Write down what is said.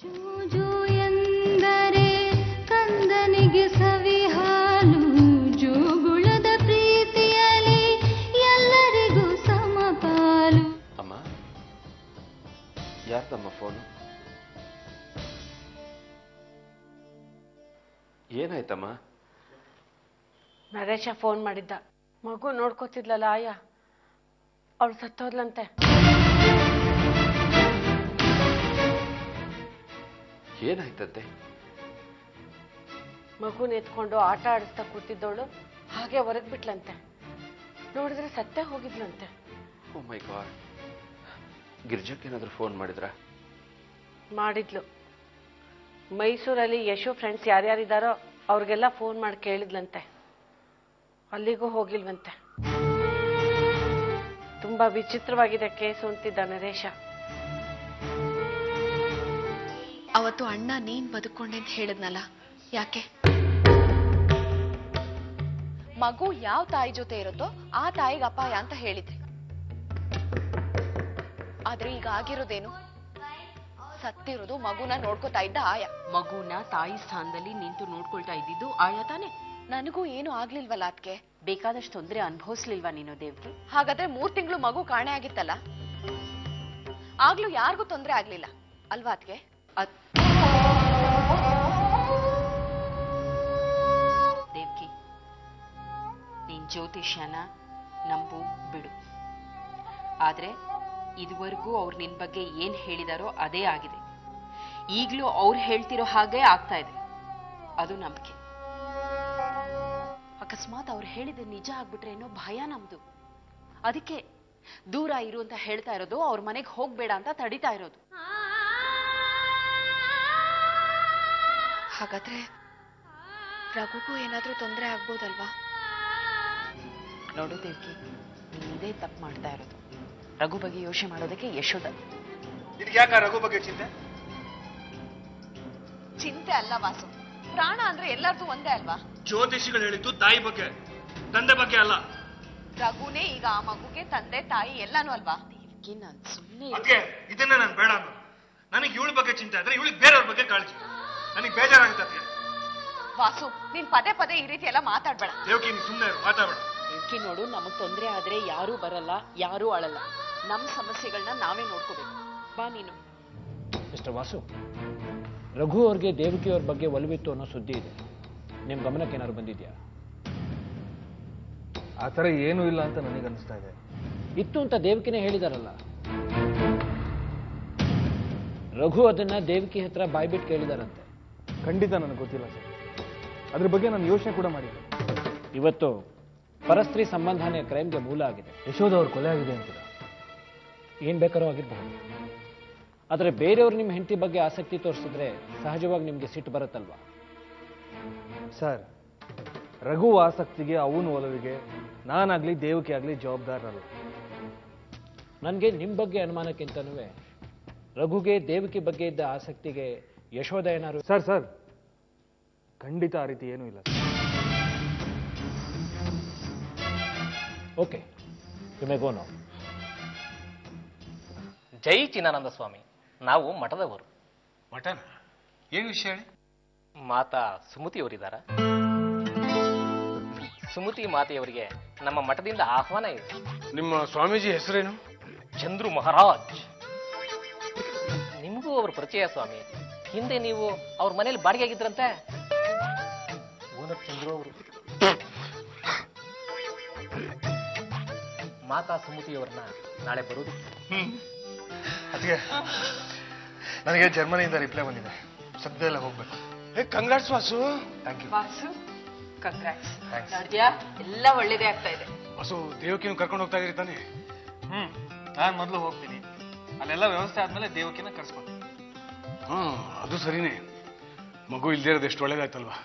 ಜೂಜು ಎಂದರೆ ಕಂದನಿಗೆ ಸವಿ ಹಾಲು, ಜೋಗುಳದ ಪ್ರೀತಿಯಲ್ಲಿ ಎಲ್ಲರಿಗೂ ಸಮಪಾಲು. ಅಮ್ಮ, ಯಾರ್ದಮ್ಮ ಫೋನು? ಏನಾಯ್ತಮ್ಮ? ನರೇಶ ಫೋನ್ ಮಾಡಿದ್ದ. ಮಗು ನೋಡ್ಕೋತಿದ್ಲಲ್ಲ ಆಯ, ಅವಳು ಸತ್ತೋದ್ಲಂತೆ. ಏನಾಯ್ತಂತೆ? ಮಗುನ ಎತ್ಕೊಂಡು ಆಟ ಆಡಿಸ್ತಾ ಕೂತಿದ್ದವಳು ಹಾಗೆ ಹೊರಗ್ ಬಿಟ್ಲಂತೆ. ನೋಡಿದ್ರೆ ಸತ್ತೇ ಹೋಗಿದ್ಲಂತೆ. ಓ ಮೈ ಗಾಡ್. ಗಿರ್ಜಕ್ಕೇನಾದ್ರೂ ಫೋನ್ ಮಾಡಿದ್ರಾ? ಮಾಡಿದ್ಲು. ಮೈಸೂರಲ್ಲಿ ಯಶು ಫ್ರೆಂಡ್ಸ್ ಯಾರ್ಯಾರಿದ್ದಾರೋ ಅವ್ರಿಗೆಲ್ಲ ಫೋನ್ ಮಾಡಿ ಕೇಳಿದ್ಲಂತೆ. ಅಲ್ಲಿಗೂ ಹೋಗಿಲ್ವಂತೆ. ತುಂಬಾ ವಿಚಿತ್ರವಾಗಿದೆ ಕೇಸು ಅಂತಿದ್ದ ನರೇಶ. ಅವತ್ತು ಅಣ್ಣ ನೀನ್ ಬದುಕೊಂಡೆ ಅಂತ ಹೇಳಿದ್ನಲ್ಲ, ಯಾಕೆ? ಮಗು ಯಾವ ತಾಯಿ ಜೊತೆ ಇರುತ್ತೋ ಆ ತಾಯಿಗೆ ಅಪಾಯ ಅಂತ ಹೇಳಿದ್ರಿ. ಆದ್ರೆ ಈಗ ಆಗಿರೋದೇನು? ಸತ್ತಿರೋದು ಮಗುನ ನೋಡ್ಕೋತಾ ಇದ್ದ ಆಯ. ಮಗುನ ತಾಯಿ ಸ್ಥಾನದಲ್ಲಿ ನಿಂತು ನೋಡ್ಕೊಳ್ತಾ ಇದ್ದಿದ್ದು ಆಯ ತಾನೆ? ನನಗೂ ಏನು ಆಗ್ಲಿಲ್ವಲ್ಲ ಅದಕ್ಕೆ. ಬೇಕಾದಷ್ಟು ತೊಂದರೆ ಅನುಭವಿಸ್ಲಿಲ್ವಾ ನೀನು ದೇವ್ಗೆ? ಹಾಗಾದ್ರೆ 3 ತಿಂಗಳು ಮಗು ಕಾಣೆ ಆಗಿತ್ತಲ್ಲ, ಆಗ್ಲೂ ಯಾರಿಗೂ ತೊಂದರೆ ಆಗ್ಲಿಲ್ಲ ಅಲ್ವಾ ಅದಕ್ಕೆ? ದೇವ್ಕಿ, ನೀನ್ ಜ್ಯೋತಿಷ್ಯನ ನಂಬು ಬಿಡು. ಆದ್ರೆ ಇದುವರೆಗೂ ಅವ್ರು ನಿನ್ ಬಗ್ಗೆ ಏನ್ ಹೇಳಿದಾರೋ ಅದೇ ಆಗಿದೆ. ಈಗ್ಲೂ ಅವ್ರು ಹೇಳ್ತಿರೋ ಹಾಗೆ ಆಗ್ತಾ ಇದೆ. ಅದು ನಂಬಿಕೆ. ಅಕಸ್ಮಾತ್ ಅವ್ರು ಹೇಳಿದ ನಿಜ ಆಗ್ಬಿಟ್ರೆ ಏನೋ ಭಯ ನಮ್ದು. ಅದಕ್ಕೆ ದೂರ ಇರು ಅಂತ ಹೇಳ್ತಾ ಇರೋದು, ಅವ್ರ ಮನೆಗೆ ಹೋಗ್ಬೇಡ ಅಂತ ತಡಿತಾ ಇರೋದು. ಹಾಗಾದ್ರೆ ರಘುಗೂ ಏನಾದ್ರೂ ತೊಂದರೆ ಆಗ್ಬೋದಲ್ವಾ? ನೋಡು ದೇವ್ಕಿ, ನೀನ್ ಇದೇ ತಪ್ಪು ಮಾಡ್ತಾ ಇರೋದು. ರಘು ಬಗ್ಗೆ ಯೋಚನೆ ಮಾಡೋದಕ್ಕೆ ಯಶೋದ. ಯಾಕ ರಘು ಬಗ್ಗೆ ಚಿಂತೆ? ಚಿಂತೆ ಅಲ್ಲ ವಾಸು, ಪ್ರಾಣ ಅಂದ್ರೆ ಎಲ್ಲಾರ್ದು ಒಂದೇ ಅಲ್ವಾ? ಜ್ಯೋತಿಷಿಗಳು ಹೇಳಿದ್ದು ತಾಯಿ ಬಗ್ಗೆ, ತಂದೆ ಬಗ್ಗೆ ಅಲ್ಲ. ರಘುನೇ ಈಗ ಆ ಮಗುಗೆ ತಂದೆ ತಾಯಿ ಎಲ್ಲಾನು ಅಲ್ವಾ? ನಾನ್ ಸುಮ್ಮನೆ ಇದನ್ನ ನಾನು ಬೇಡ ಅನ್ನೋದು. ನನಗೆ ಇವಳ ಬಗ್ಗೆ ಚಿಂತೆ ಆದ್ರೆ ಇವಳಿಗೆ ಬೇರೆಯವ್ರ ಬಗ್ಗೆ ಕಾಳಜಿ. ನನಗೆ ಬೇಜಾರಾಗುತ್ತೆ. ವಾಸು, ನೀನ್ ಪದೇ ಪದೇ ಈ ರೀತಿ ಎಲ್ಲ ಮಾತಾಡ್ಬೇಡ. ದೇವಕಿ, ನೀನ್ ಸುಮ್ಮನೆ ಮಾತಾಡ್ಬೇಡ. ದೇವ್ಕಿ ನೋಡು, ನಮಗ್ ತೊಂದರೆ ಆದ್ರೆ ಯಾರೂ ಬರಲ್ಲ, ಯಾರೂ ಅಳಲ್ಲ. ನಮ್ ಸಮಸ್ಯೆಗಳನ್ನ ನಾವೇ ನೋಡ್ಕೋಬೇಕು. ಬಾ ನೀನು. ಮಿಸ್ಟರ್ ವಾಸು, ರಘು ಅವ್ರಿಗೆ ದೇವಕಿ ಅವ್ರ ಬಗ್ಗೆ ಒಲವಿತ್ತು ಅನ್ನೋ ಸುದ್ದಿ ಇದೆ. ನಿಮ್ ಗಮನಕ್ಕೆ ಏನಾದ್ರು ಬಂದಿದ್ಯಾ? ಆ ಥರ ಏನೂ ಇಲ್ಲ ಅಂತ ನನಗೆ ಅನಿಸ್ತಾ ಇದೆ. ಇತ್ತು ಅಂತ ದೇವಕಿನೇ ಹೇಳಿದಾರಲ್ಲ. ರಘು ಅದನ್ನ ದೇವಕಿ ಹತ್ರ ಬಾಯ್ಬಿಟ್ಟು ಕೇಳಿದಾರಂತೆ. ಖಂಡಿತ ನನಗೆ ಗೊತ್ತಿಲ್ಲ ಸರ್. ಅದ್ರ ಬಗ್ಗೆ ನಾನು ಯೋಚನೆ ಕೂಡ ಮಾಡಿದ್ದೆ. ಇವತ್ತು ಪರಸ್ತ್ರೀ ಸಂಬಂಧನೇ ಕ್ರೈಮ್ಗೆ ಮೂಲ ಆಗಿದೆ. ಯಶೋಧ ಅವ್ರ ಕೊಲೆ ಆಗಿದೆ ಅಂತೀರ? ಏನ್ ಬೇಕಾದ್ರೂ ಆಗಿರಬಹುದು. ಆದರೆ ಬೇರೆಯವ್ರು ನಿಮ್ಮ ಹೆಂಡತಿ ಬಗ್ಗೆ ಆಸಕ್ತಿ ತೋರಿಸಿದ್ರೆ ಸಹಜವಾಗಿ ನಿಮ್ಗೆ ಸಿಟ್ಟು ಬರುತ್ತಲ್ವಾ? ಸರ್, ರಘು ಆಸಕ್ತಿಗೆ, ಅವನ ಒಲವಿಗೆ ನಾನಾಗ್ಲಿ ದೇವಕಿ ಆಗ್ಲಿ ಜವಾಬ್ದಾರರಲ್ಲ. ನನಗೆ ನಿಮ್ಮ ಬಗ್ಗೆ ಅನುಮಾನಕ್ಕಿಂತನೂ ರಘುಗೆ ದೇವಕಿ ಬಗ್ಗೆ ಇದ್ದ ಆಸಕ್ತಿಗೆ ಯಶೋಧ ಏನಾರು? ಸರ್, ಖಂಡಿತ ಆ ರೀತಿ ಏನೂ ಇಲ್ಲ. Okay, you may go now. ಜೈ ಚಿನ್ನಾನಂದ ಸ್ವಾಮಿ. ನಾವು ಮಠದವರು. ಮಠನ? ಏನು ವಿಷಯ ಹೇಳಿ? ಮಾತಾ ಸುಮತಿಯವರಿದ್ದಾರ? ಸುಮತಿ ಮಾತೆಯವರಿಗೆ ನಮ್ಮ ಮಠದಿಂದ ಆಹ್ವಾನ ಇದೆ. ನಿಮ್ಮ ಸ್ವಾಮೀಜಿ ಹೆಸರೇನು? ಚಂದ್ರು ಮಹಾರಾಜ್. ನಿಮಗೂ ಅವ್ರ ಪರಿಚಯ ಸ್ವಾಮಿ. ಹಿಂದೆ ನೀವು ಅವ್ರ ಮನೇಲಿ ಬಾಡಿಗೆ ಆಗಿದ್ರಂತೆ. ಓನರ್ ಚಂದ್ರು ಅವರು. ಮಾತಾ ಸುಮತಿಯವ್ರನ್ನ ನಾಳೆ ಬರೋದಿಕ್ಕೆ. ಅದಕ್ಕೆ ನನಗೆ ಜರ್ಮನಿಯಿಂದ ರಿಪ್ಲೈ ಬಂದಿದೆ. ಸದ್ಯದಲ್ಲೇ ಹೋಗ್ಬೇಕು. Congrats Vasu. Thank you Vasu, congrats. ನೋಡ್ದ್ಯಾ, ಎಲ್ಲ ಒಳ್ಳೇದೇ ಆಗ್ತಾ ಇದೆ. ವಾಸು, ದೇವಕಿನ ಕರ್ಕೊಂಡು ಹೋಗ್ತಾ ಇದೀರಿ ತಾನೆ? ನಾನು ಮೊದಲು ಹೋಗ್ತೀನಿ. ಅಲ್ಲೆಲ್ಲ ವ್ಯವಸ್ಥೆ ಆದ್ಮೇಲೆ ದೇವಕಿನ ಕರ್ಸ್ಕೊತೀನಿ. ಅದು ಸರಿನೇ. ಮಗು ಇಲ್ದೇ ಇರೋದು ಎಷ್ಟು ಒಳ್ಳೇದಾಯ್ತಲ್ವಾ?